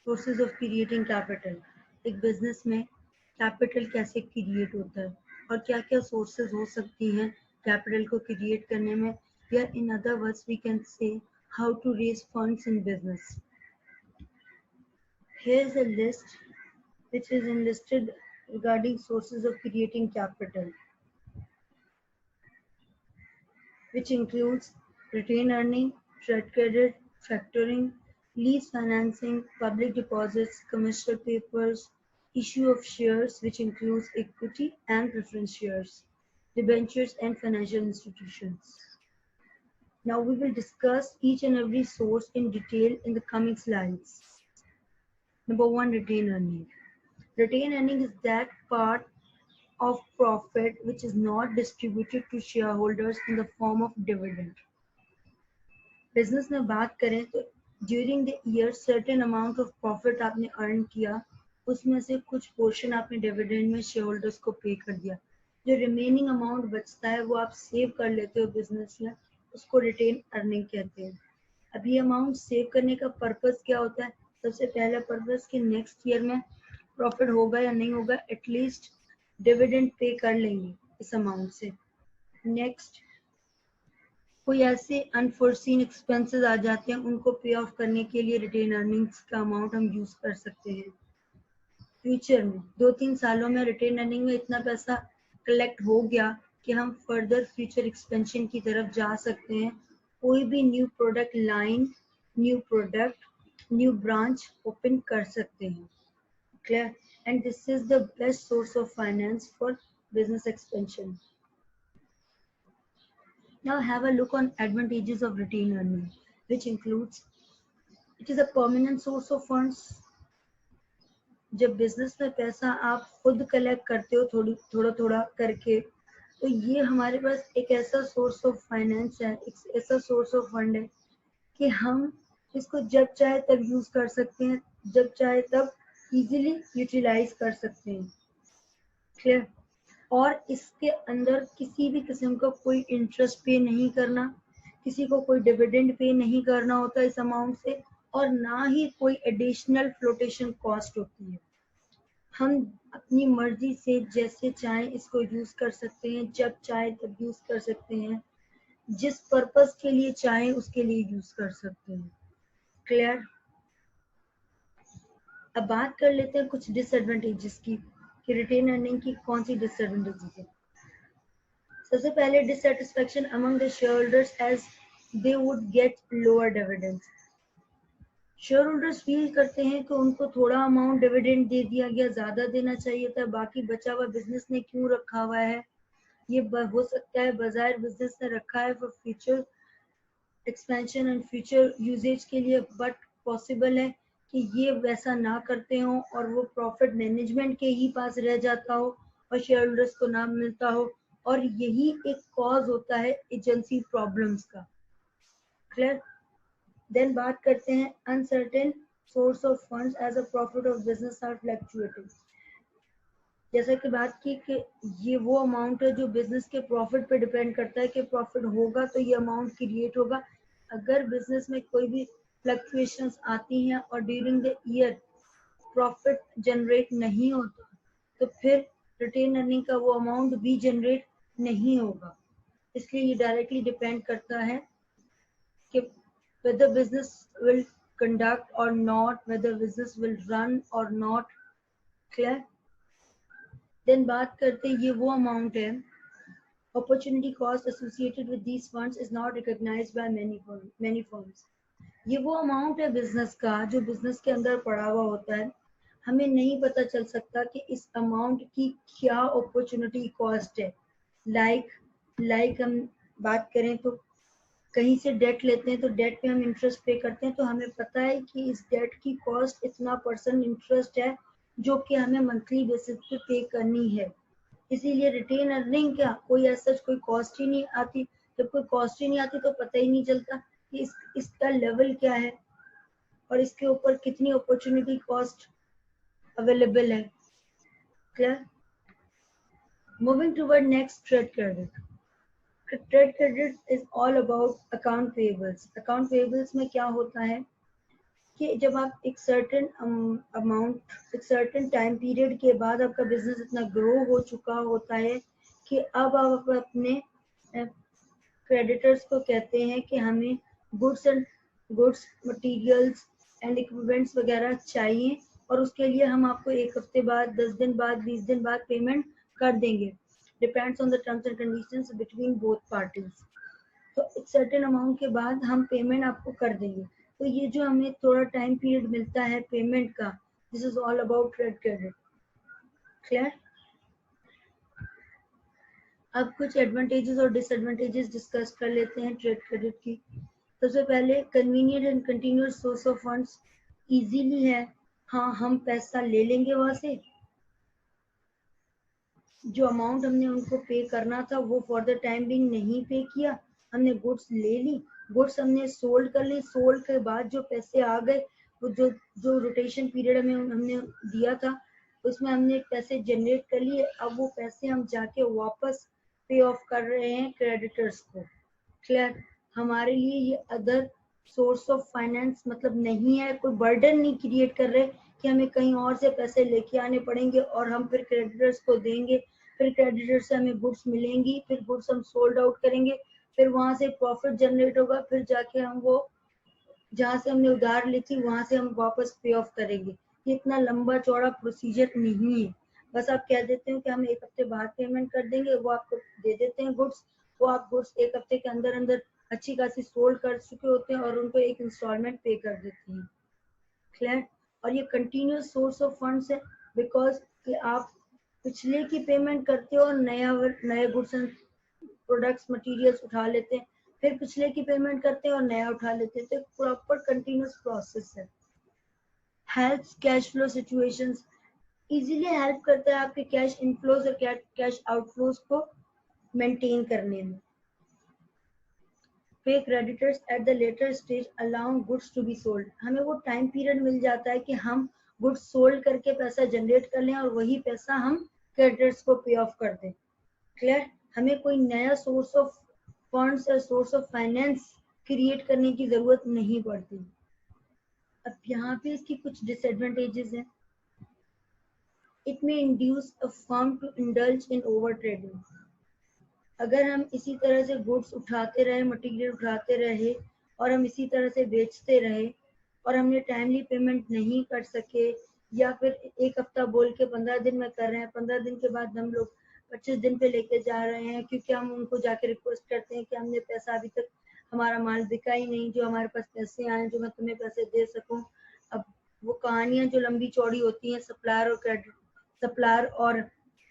Sources of creating capital, एक business में capital कैसे क्रिएट होता है और क्या क्या सोर्सेज हो सकती हैं कैपिटल को क्रिएट करने में, या in other words we can say how to raise funds in business. Here is a list which is enlisted regarding sources of creating capital, which includes retained earning, trade credit, factoring, lease financing, public deposits, commercial papers, issue of shares, which includes equity and preference shares, debentures, and financial institutions. Now we will discuss each and every source in detail in the coming slides. Number one, retained earning. Retained earning is that part of profit which is not distributed to shareholders in the form of dividend. Business में बात करें तो during the year certain amount of profit आपने earn किया, उसमें से कुछ portion आपने डिविडेंड में शेयर होल्डर्स को पे कर दिया, जो रिमेनिंग अमाउंट बचता है वो आप सेव कर लेते हो बिजनेस में, उसको रिटेन अर्निंग कहते हैं. अब ये अमाउंट सेव करने का पर्पस क्या होता है? सबसे पहला पर्पस कि नेक्स्ट ईयर में प्रॉफिट होगा या नहीं होगा, एटलीस्ट डिविडेंड पे कर लेंगे इस अमाउंट से. नेक्स्ट, कोई ऐसे अनफोर्सीन एक्सपेंसेस आ जाते हैं, उनको पे ऑफ करने के लिए रिटेन अर्निंग्स का अमाउंट हम यूज कर सकते हैं. फ्यूचर में 2-3 सालों में रिटेन अर्निंग में इतना पैसा कलेक्ट हो गया कि हम फर्दर फ्यूचर एक्सपेंशन की तरफ जा सकते हैं. कोई भी new product line, new product, new branch open कर सकते हैं. Clear? And this is the best source of finance for business expansion. Now have a look on advantages of retained earning, which includes it is a permanent source of funds. जब business में पैसा आप खुद collect करते हो थोड़ा थोड़ा करके, तो ये हमारे पास एक ऐसा सोर्स ऑफ फाइनेंस है, एक ऐसा सोर्स ऑफ फंड है कि हम इसको जब चाहे तब यूज कर सकते हैं, जब चाहे तब इजीली यूटिलाइज कर सकते हैं. क्लियर? और इसके अंदर किसी भी किस्म का कोई इंटरेस्ट पे नहीं करना, किसी को कोई डिविडेंड पे नहीं करना होता इस अमाउंट से, और ना ही कोई एडिशनल फ्लोटेशन कॉस्ट होती है. हम अपनी मर्जी से जैसे चाहें इसको यूज कर सकते हैं, जब चाहे तब यूज कर सकते हैं, जिस पर्पस के लिए चाहें उसके लिए यूज कर सकते हैं. क्लियर? अब बात कर लेते हैं कुछ डिसएडवांटेजेस की कि रिटेन अर्निंग की कौन सी डिसएडवांटेजेस है. सबसे पहले dissatisfaction among the shareholders as they would get lower dividends. Shareholders feel करते हैं कि उनको थोड़ा अमाउंट डिविडेंड दे दिया गया, ज्यादा देना चाहिए था, बाकी बचा हुआ बिजनेस ने क्यों रखा हुआ है. ये हो सकता है बाजार बिजनेस ने रखा है for future expansion and future usages के लिए, बट पॉसिबल है कि ये वैसा ना करते हो और वो प्रॉफिट मैनेजमेंट के ही पास रह जाता हो और शेयर होल्डर्स को ना मिलता हो, और यही एक कॉज होता है एजेंसी प्रॉब्लम्स का. क्लियर? देन बात करते हैं uncertain source of funds as a profit of business are fluctuating. जैसा कि बात की कि ये वो अमाउंट है जो बिजनेस के प्रॉफिट पे डिपेंड करता है कि प्रॉफिट होगा तो ये अमाउंट क्रिएट होगा. अगर बिजनेस में कोई भी फ्लक्चुएशंस आती हैं और during the year profit generate नहीं होता, तो फिर रिटेन अर्निंग का वो अमाउंट भी जनरेट नहीं होगा. इसलिए ये डायरेक्टली डिपेंड करता है कि whether business will conduct or not, whether business will run or not. Clear? Then बात करते ये वो अमाउंट है, opportunity cost associated with these funds is not recognized by many firms. ये वो अमाउंट है बिजनेस का जो बिजनेस के अंदर पड़ा हुआ होता है, हमें नहीं पता चल सकता कि इस अमाउंट की क्या अपॉर्चुनिटी कॉस्ट है. लाइक हम बात करें तो कहीं से डेट लेते हैं तो डेट पे हम इंटरेस्ट पे करते हैं, तो हमें पता है कि इस डेट की कॉस्ट इतना % इंटरेस्ट है जो कि हमें मंथली बेसिस पे पे करनी है. इसीलिए रिटेन अर्निंग क्या कोई ऐसा कोई कॉस्ट ही नहीं आती. जब कोई कॉस्ट ही नहीं आती तो पता ही नहीं चलता कि इसका लेवल क्या है और इसके ऊपर कितनी अपॉर्चुनिटी कॉस्ट अवेलेबल है. Clear? Moving toward next, trade credit. Trade credit is all about account payables. Account payables में क्या होता है कि जब आप एक सर्टेन अमाउंट, एक सर्टेन टाइम पीरियड के बाद आपका बिजनेस इतना ग्रो हो चुका होता है कि अब आप अपने क्रेडिटर्स को कहते हैं कि हमें गुड्स मटेरियल्स एंड इक्विपमेंट्स वगैरह चाहिए और उसके लिए हम आपको 1 हफ्ते बाद, 10 दिन बाद, 20 दिन बाद पेमेंट कर देंगे, depends on the terms and conditions between both parties. तो एक सर्टेन अमाउंट के बाद हम पेमेंट आपको कर देंगे। तो ये जो हमें थोड़ा टाइम पीरियड मिलता है पेमेंट का, this is all about trade credit. Clear? अब कुछ एडवांटेजेस और डिसएडवांटेजेस डिस्कस कर लेते हैं ट्रेड क्रेडिट की। सबसे पहले convenient and continuous source of funds, easily है। हाँ, हम पैसा ले लेंगे वहां से, जो अमाउंट हमने उनको पे करना था वो फॉर द टाइम बिंग नहीं पे किया, हमने गुड्स ले ली, गुड्स हमने सोल्ड कर ली, सोल्ड के बाद जो पैसे आ गए वो जो रोटेशन पीरियड हमें हमने दिया था उसमें हमने पैसे जनरेट कर लिए। अब वो पैसे हम जाके वापस पे ऑफ कर रहे हैं क्रेडिटर्स को। क्लियर? हमारे लिए ये अदर सोर्स ऑफ फाइनेंस मतलब नहीं है, कोई बर्डन नहीं क्रिएट कर रहे कि हमें कहीं और से पैसे लेके आने पड़ेंगे और हम फिर क्रेडिटर्स को देंगे, फिर क्रेडिटर से हमें गुड्स मिलेंगी, फिर गुड्स हम सोल्ड आउट करेंगे, फिर वहां से प्रॉफिट जनरेट होगा, फिर जाके हम वो जहाँ से हमने उधार ली थी वहां से हम वापस पे ऑफ करेंगे। ये इतना लंबा चौड़ा प्रोसीजर नहीं है। बस आप कह देते हैं कि हम 1 हफ्ते बाद पेमेंट कर देंगे, वो आपको दे देते हैं गुड्स, वो आप गुड्स 1 हफ्ते के अंदर अंदर अच्छी खासी सोल्ड कर चुके होते हैं और उनको एक इंस्टॉलमेंट पे कर देते हैं। क्लियर? और ये कंटिन्यूस सोर्स ऑफ फंड्स है बिकॉज कि आप पिछले की पेमेंट करते हो और नए गुड्स एंड प्रोडक्ट्स मटेरियल्स उठा लेते हैं, फिर पिछले की पेमेंट करते हैं और नया उठा लेते हैं, तो एक प्रॉपर कंटिन्यूस प्रोसेस है। Helps cash flow situations, easily help करता है आपके कैश इनफ्लोज और कैश आउटफ्लोज को मेंटेन करने में। Pay creditors at the later stage allowing goods to be sold, हमें वो टाइम पीरियड मिल जाता है कि हम गुड्स सोल्ड करके पैसा जनरेट कर लें और वही पैसा हम क्रेडिटर्स को पे ऑफ कर दें। क्लियर? हमें कोई नया सोर्स ऑफ फंड्स और सोर्स ऑफ फाइनेंस क्रिएट करने की जरूरत नहीं पड़ती। अब यहाँ पे इसकी कुछ डिसएडवांटेजेस हैं। It may induce a firm to indulge in over trading, अगर हम इसी तरह से गुड्स उठाते रहे, मटेरियल उठाते रहे और हम इसी तरह से बेचते रहे और हमने टाइमली पेमेंट नहीं कर सके या फिर 1 हफ्ता बोल के 15 दिन में कर रहे हैं, 15 दिन के बाद हम लोग 25 दिन पे लेके जा रहे हैं क्योंकि हम उनको जाके रिक्वेस्ट करते हैं कि हमने पैसा अभी तक हमारा माल बिका ही नहीं, जो हमारे पास पैसे आए जो मैं तुम्हें पैसे दे सकूं। अब वो कहानियां जो लंबी चौड़ी होती हैं सप्लायर और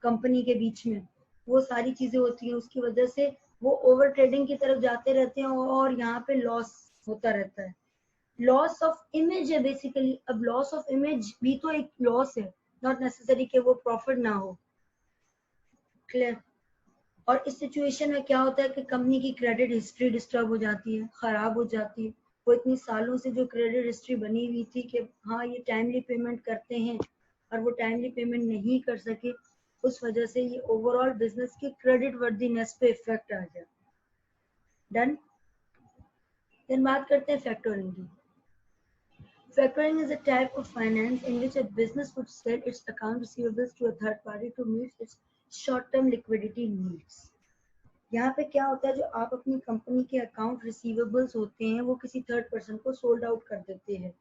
कंपनी के बीच में, वो सारी चीजें होती हैं, उसकी वजह से वो ओवर ट्रेडिंग की तरफ जाते रहते हैं और यहाँ पे लॉस होता रहता है। लॉस ऑफ इमेज है बेसिकली। अब लॉस ऑफ इमेज भी तो एक लॉस है, नॉट नेसेसरी कि वो प्रॉफिट ना हो। क्लियर? और इस सिचुएशन में क्या होता है कि कंपनी की क्रेडिट हिस्ट्री डिस्टर्ब हो जाती है, खराब हो जाती है। वो इतनी सालों से जो क्रेडिट हिस्ट्री बनी हुई थी कि हाँ ये टाइमली पेमेंट करते हैं और वो टाइमली पेमेंट नहीं कर सके, उस वजह से ये ओवरऑल बिजनेस की क्रेडिट वर्दीनेस पे इफेक्ट आ जाए। डन? देन बात करते हैं फैक्टरिंग की। Factoring is a type of finance in which a business would sell its account receivables to a third party to meet its short-term liquidity needs. यहाँ पे क्या होता है, जो आप अपनी कंपनी के अकाउंट रिसीवेबल्स होते हैं वो किसी थर्ड पर्सन को सोल्ड आउट कर देते हैं।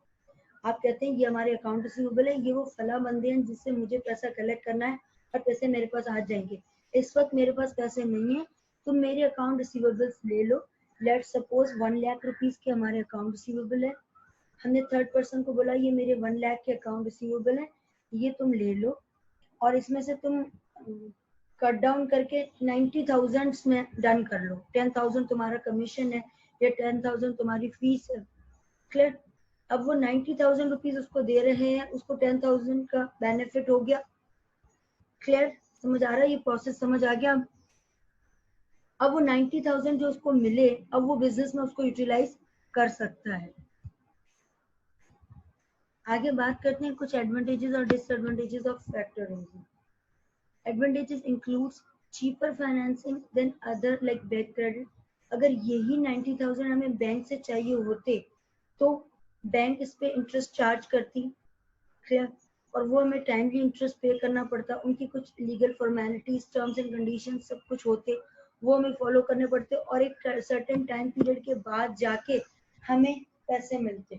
आप कहते हैं ये हमारे अकाउंट रिसीवेबल है, ये वो फला बंदे हैं जिससे मुझे पैसा कलेक्ट करना है और पैसे मेरे पास आ जाएंगे। इस वक्त मेरे पास पैसे नहीं है, तुम मेरे अकाउंट रिसीवेबल्स ले लो। लेट सपोज 1 लाख रुपीज के हमारे अकाउंट रिसीवेबल है, हमने थर्ड पर्सन को बोला ये मेरे 1 लाख के अकाउंट रिसीवेबल है, ये तुम ले लो और इसमें से तुम कट डाउन करके 90,000 में डन कर लो। 10,000 तुम्हारा कमीशन है या 10,000 तुम्हारी फीस है। क्लियर? अब वो 90,000 रुपीज उसको दे रहे हैं, उसको 10,000 का बेनिफिट हो गया। क्लियर? समझ आ रहा है? ये प्रोसेस समझ आ गया? अब वो 90,000 जो उसको मिले, अब वो बिजनेस में उसको यूटिलाइज कर सकता है। आगे बात करते हैं कुछ एडवांटेजेस और disadvantages of factoring. Advantages includes cheaper financing than other like bank credit. अगर यही 90,000 हमें बैंक से चाहिए होते तो बैंक इस पे इंटरेस्ट चार्ज करती, क्लियर, और वो हमें टाइमली इंटरेस्ट पे करना पड़ता, उनकी कुछ legal formalities, terms and condition सब कुछ होते, वो हमें फॉलो करने पड़ते, और एक सर्टेन टाइम पीरियड के बाद जाके हमें पैसे मिलते,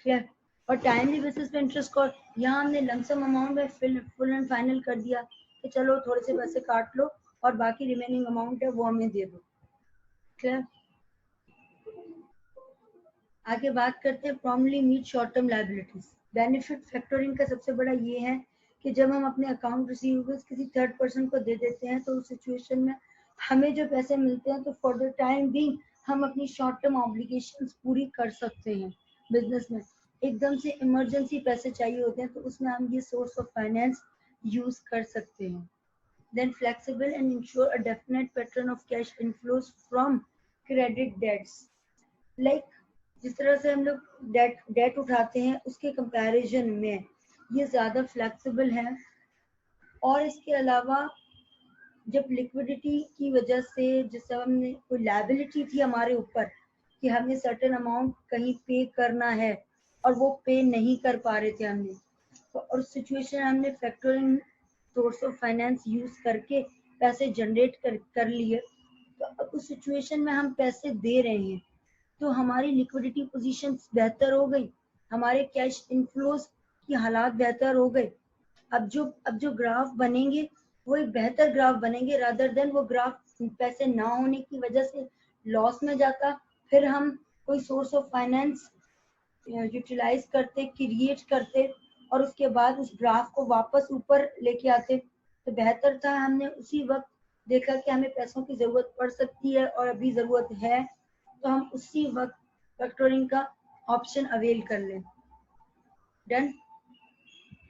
क्लियर। और टाइमली बेसिस पे इंटरेस्ट को यहाँ हमने लमसम अमाउंट में फुल एंड फाइनल कर दिया कि चलो थोड़े से पैसे काट लो और बाकी रिमेनिंग अमाउंट है वो हमें दे दो, क्लियर। आगे बात करते हैं promptly meet short term liabilities. Benefit factoring का सबसे बड़ा ये है कि जब हम अपने अकाउंट रिसीवेबल्स किसी थर्ड पर्सन को दे देते हैं तो उस सिचुएशन में हमें जो पैसे मिलते हैं तो फॉर द टाइम बीइंग हम अपनी शॉर्ट टर्म ऑब्लिगेशंस पूरी कर सकते हैं। बिजनेस में एकदम से इमरजेंसी पैसे चाहिए होते हैं तो उसमें हम ये सोर्स ऑफ फाइनेंस यूज कर सकते हैं। Then flexible and ensure a definite pattern of cash inflows from credit debts. Like जिस तरह से हम लोग डेट उठाते हैं उसके कंपैरिजन में ये ज्यादा फ्लेक्सिबल है। और इसके अलावा जब लिक्विडिटी की वजह से जैसे हमने कोई लायबिलिटी थी हमारे ऊपर कि हमें सर्टेन अमाउंट कहीं पे करना है और वो पे नहीं कर पा रहे थे हमने, तो और सिचुएशन हमने factoring source of finance use करके पैसे जनरेट कर लिए, तो अब उस सिचुएशन में हम पैसे दे रहे हैं तो हमारी लिक्विडिटी पोजीशन बेहतर हो गई, हमारे कैश इनफ्लोज की हालात बेहतर हो गए। अब जो ग्राफ बनेंगे वो एक बेहतर ग्राफ बनेंगे रादर देन वो ग्राफ पैसे ना होने की वजह से लॉस में जाता, फिर हम कोई सोर्स ऑफ फाइनेंस यूटिलाइज करते, क्रिएट करते और उसके बाद उस ग्राफ को वापस ऊपर लेके आते, तो बेहतर था हमने उसी वक्त देखा कि हमें पैसों की जरूरत पड़ सकती है और अभी जरूरत है तो हम उसी वक्त फैक्टरिंग का ऑप्शन अवेल कर लें। Done.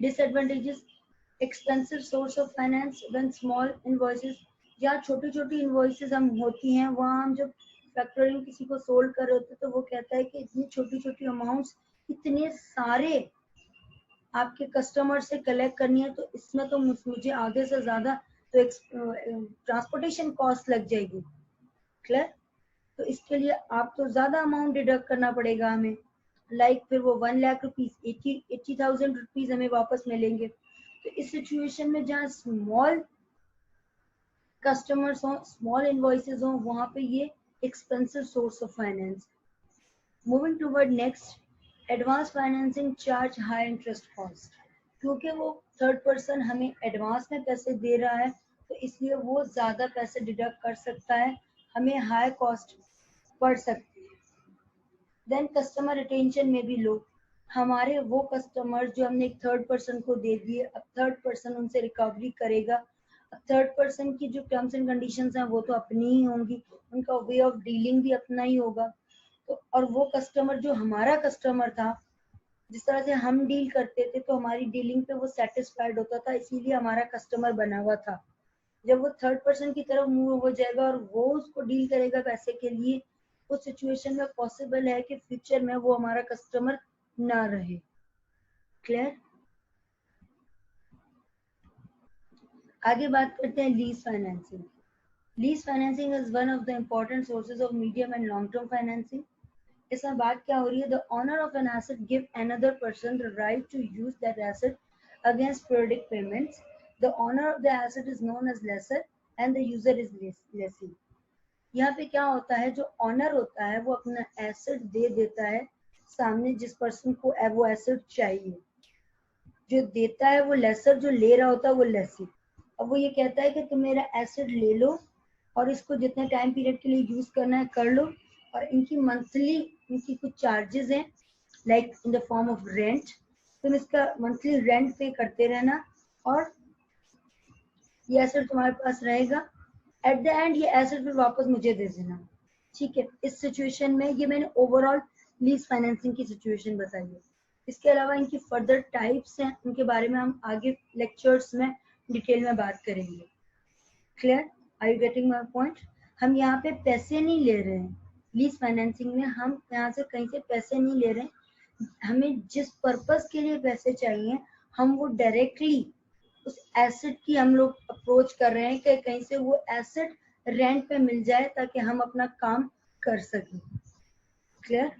Disadvantages, expensive source of finance when small invoices, या छोटी छोटी इनवॉइसेस हम होती हैं वहाँ हम जब फैक्टरिंग किसी को सोल्ड कर रहे होते तो वो कहता है कि इतनी छोटी छोटी अमाउंट्स इतने सारे आपके कस्टमर से कलेक्ट करनी है तो इसमें तो मुझे आगे से ज्यादा तो ट्रांसपोर्टेशन कॉस्ट लग जाएगी, क्लियर। तो इसके लिए आप तो ज्यादा अमाउंट डिडक्ट करना पड़ेगा हमें, लाइक फिर वो 1 लाख रुपीज 80,000 रुपीज हमें वापस मिलेंगे। तो इस सिचुएशन में जहाँ स्मॉल कस्टमर्स हो, स्मॉल इनवॉइसेस हो, वहां पे ये expensive source of finance. Moving toward next, advance financing charge high interest cost, क्योंकि वो थर्ड पर्सन हमें एडवांस में पैसे दे रहा है तो इसलिए वो ज्यादा पैसे डिडक्ट कर सकता है, हमें हाई कॉस्ट पड़ सकती है। देन कस्टमर रिटेंशन में भी लो, हमारे वो कस्टमर जो हमने एक थर्ड पर्सन को दे दिए अब थर्ड पर्सन उनसे रिकवरी करेगा, अब थर्ड पर्सन की जो टर्म्स एंड कंडीशंस हैं वो तो अपनी ही होंगी, उनका वे ऑफ डीलिंग भी अपना ही होगा। तो और वो कस्टमर जो हमारा कस्टमर था जिस तरह से हम डील करते थे तो हमारी डीलिंग पे वो सेटिस्फाइड होता था इसीलिए हमारा कस्टमर बना हुआ था। जब वो थर्ड पर्सन की तरफ मूव हो जाएगा और वो उसको डील करेगा पैसे के लिए, उस सिचुएशन में पॉसिबल है कि फ्यूचर में वो हमारा कस्टमर ना रहे, क्लियर। आगे बात करते हैं lease financing. Lease financing is one of the important sources of medium and long term financing. इसमें बात क्या हो रही है, the owner of an asset give another person the right to use that asset against periodic payments, the owner of the asset is known as lessor and the user is lessee. यहाँ पे क्या होता है, जो honour होता है वो अपना एसेट दे देता है सामने जिस पर्सन को वो एसेट चाहिए, जो देता है वो लेसर, जो ले रहा होता है वो लेसी। अब वो ये कहता है कि तुम मेरा एसेट ले लो और इसको जितने टाइम पीरियड के लिए यूज करना है कर लो, और इनकी मंथली इनकी कुछ चार्जेस हैं like in the form of rent, तुम इसका मंथली रेंट पे करते रहना और ये एसेट तुम्हारे पास रहेगा, एट द एंड ये एसेट फिर वापस मुझे दे देना, ठीक है। इस सिचुएशन में ये मैंने ओवरऑल लीज फाइनेंसिंग की सिचुएशन बताई है। इसके अलावा इनकी फर्दर टाइप्स हैं उनके बारे में हम आगे लेक्चर्स में डिटेल में बात करेंगे, clear. Are you getting my point. हम यहाँ पे पैसे नहीं ले रहे हैं लीज फाइनेंसिंग में, हम यहाँ से कहीं से पैसे नहीं ले रहे हैं, हमें जिस पर्पस के लिए पैसे चाहिए हम वो डायरेक्टली उस एसेट की हम लोग अप्रोच कर रहे हैं कि कहीं से वो एसेट रेंट पे मिल जाए ताकि हम अपना काम कर सकें, क्लियर।